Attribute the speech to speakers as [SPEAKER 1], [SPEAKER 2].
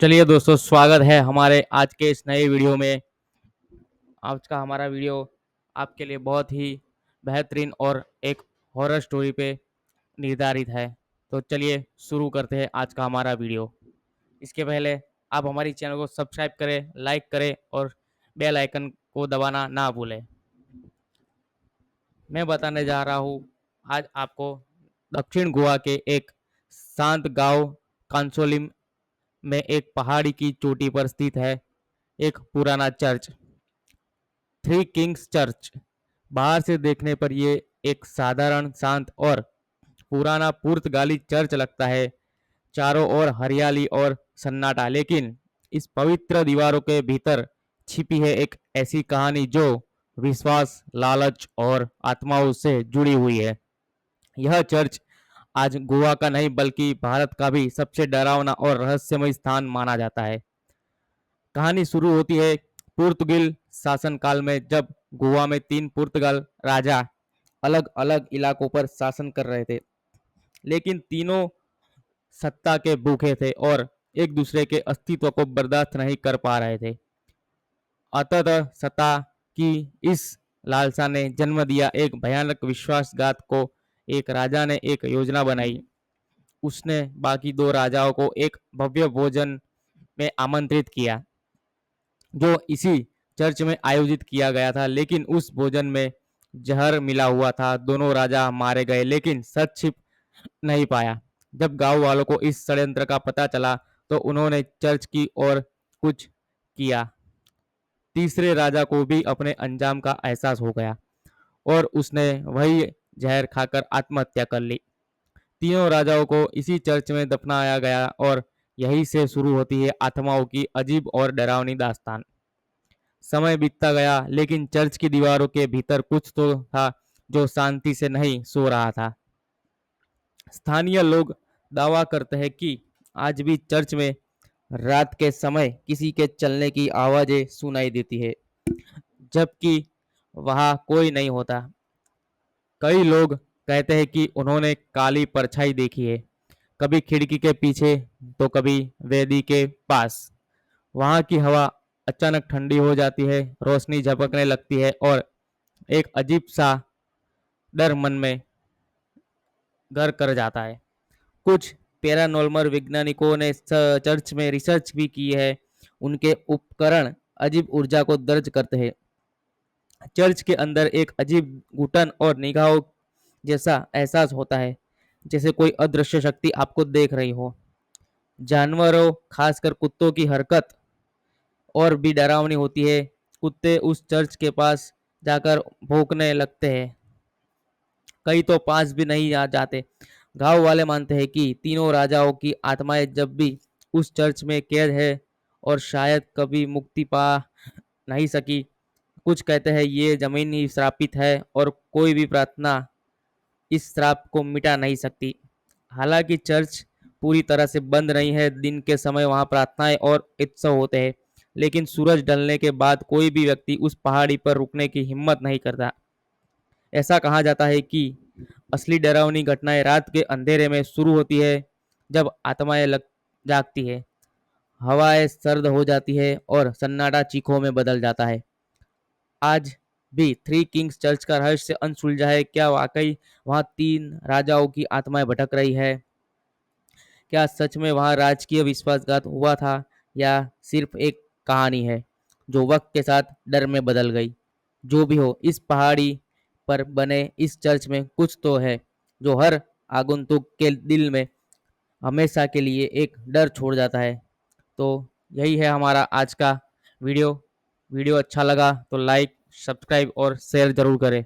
[SPEAKER 1] चलिए दोस्तों, स्वागत है हमारे आज के इस नए वीडियो में। आज का हमारा वीडियो आपके लिए बहुत ही बेहतरीन और एक हॉरर स्टोरी पे निर्धारित है। तो चलिए शुरू करते हैं आज का हमारा वीडियो। इसके पहले आप हमारी चैनल को सब्सक्राइब करें, लाइक करें और बेल आइकन को दबाना ना भूलें। मैं बताने जा रहा हूँ आज आपको दक्षिण गोवा के एक शांत गांव कांसोलिम में एक पहाड़ी की चोटी पर स्थित है एक पुराना चर्च, थ्री किंग्स चर्च। बाहर से देखने पर ये एक साधारण, शांत और पुराना पुर्तगाली चर्च लगता है। चारों ओर हरियाली और सन्नाटा, लेकिन इस पवित्र दीवारों के भीतर छिपी है एक ऐसी कहानी जो विश्वास, लालच और आत्माओं से जुड़ी हुई है। यह चर्च आज गोवा का नहीं बल्कि भारत का भी सबसे डरावना और रहस्यमय स्थान माना जाता है। कहानी शुरू होती है पुर्तगाल शासनकाल में, जब गोवा में तीन पुर्तगाल राजा अलग अलग इलाकों पर शासन कर रहे थे, लेकिन तीनों सत्ता के भूखे थे और एक दूसरे के अस्तित्व को बर्दाश्त नहीं कर पा रहे थे। अतः सत्ता की इस लालसा ने जन्म दिया एक भयानक विश्वासघात को। एक राजा ने एक योजना बनाई। उसने बाकी दो राजाओं को एक भव्य भोजन में आमंत्रित किया जो इसी चर्च में आयोजित किया गया था, लेकिन उस भोजन में जहर मिला हुआ था। दोनों राजा मारे गए, लेकिन सच छिप नहीं पाया। जब गांव वालों को इस षड्यंत्र का पता चला तो उन्होंने चर्च की ओर कुछ किया। तीसरे राजा को भी अपने अंजाम का एहसास हो गया और उसने वही जहर खाकर आत्महत्या कर ली। तीनों राजाओं को इसी चर्च में दफनाया गया और यहीं से शुरू होती है आत्माओं की अजीब और डरावनी दास्तान। समय बीतता गया, लेकिन चर्च की दीवारों के भीतर कुछ तो था जो शांति से नहीं सो रहा था। स्थानीय लोग दावा करते हैं कि आज भी चर्च में रात के समय किसी के चलने की आवाजें सुनाई देती है, जबकि वहां कोई नहीं होता। कई लोग कहते हैं कि उन्होंने काली परछाई देखी है, कभी खिड़की के पीछे तो कभी वेदी के पास। वहां की हवा अचानक ठंडी हो जाती है, रोशनी झपकने लगती है और एक अजीब सा डर मन में घर कर जाता है। कुछ पैरानॉर्मल वैज्ञानिकों ने चर्च में रिसर्च भी की है। उनके उपकरण अजीब ऊर्जा को दर्ज करते हैं। चर्च के अंदर एक अजीब घुटन और निगाहों जैसा एहसास होता है, जैसे कोई अदृश्य शक्ति आपको देख रही हो। जानवरों, खासकर कुत्तों की हरकत और भी डरावनी होती है। कुत्ते उस चर्च के पास जाकर भौंकने लगते हैं, कई तो पास भी नहीं आ जाते। गांव वाले मानते हैं कि तीनों राजाओं की आत्माएं जब भी उस चर्च में कैद है और शायद कभी मुक्ति पा नहीं सकी। कुछ कहते हैं ये जमीन ही श्रापित है और कोई भी प्रार्थना इस श्राप को मिटा नहीं सकती। हालांकि चर्च पूरी तरह से बंद नहीं है। दिन के समय वहां प्रार्थनाएं और उत्सव होते हैं, लेकिन सूरज ढलने के बाद कोई भी व्यक्ति उस पहाड़ी पर रुकने की हिम्मत नहीं करता। ऐसा कहा जाता है कि असली डरावनी घटनाएं रात के अंधेरे में शुरू होती है, जब आत्माएं लग जागती है, हवाएं सर्द हो जाती है और सन्नाटा चीखों में बदल जाता है। आज भी थ्री किंग्स चर्च का रहस्य अनसुलझा है। क्या वाकई वहां तीन राजाओं की आत्माएं भटक रही है? क्या सच में वहां राजकीय विश्वासघात हुआ था, या सिर्फ एक कहानी है जो वक्त के साथ डर में बदल गई? जो भी हो, इस पहाड़ी पर बने इस चर्च में कुछ तो है जो हर आगंतुक के दिल में हमेशा के लिए एक डर छोड़ जाता है। तो यही है हमारा आज का वीडियो। वीडियो अच्छा लगा तो लाइक, सब्सक्राइब और शेयर जरूर करें।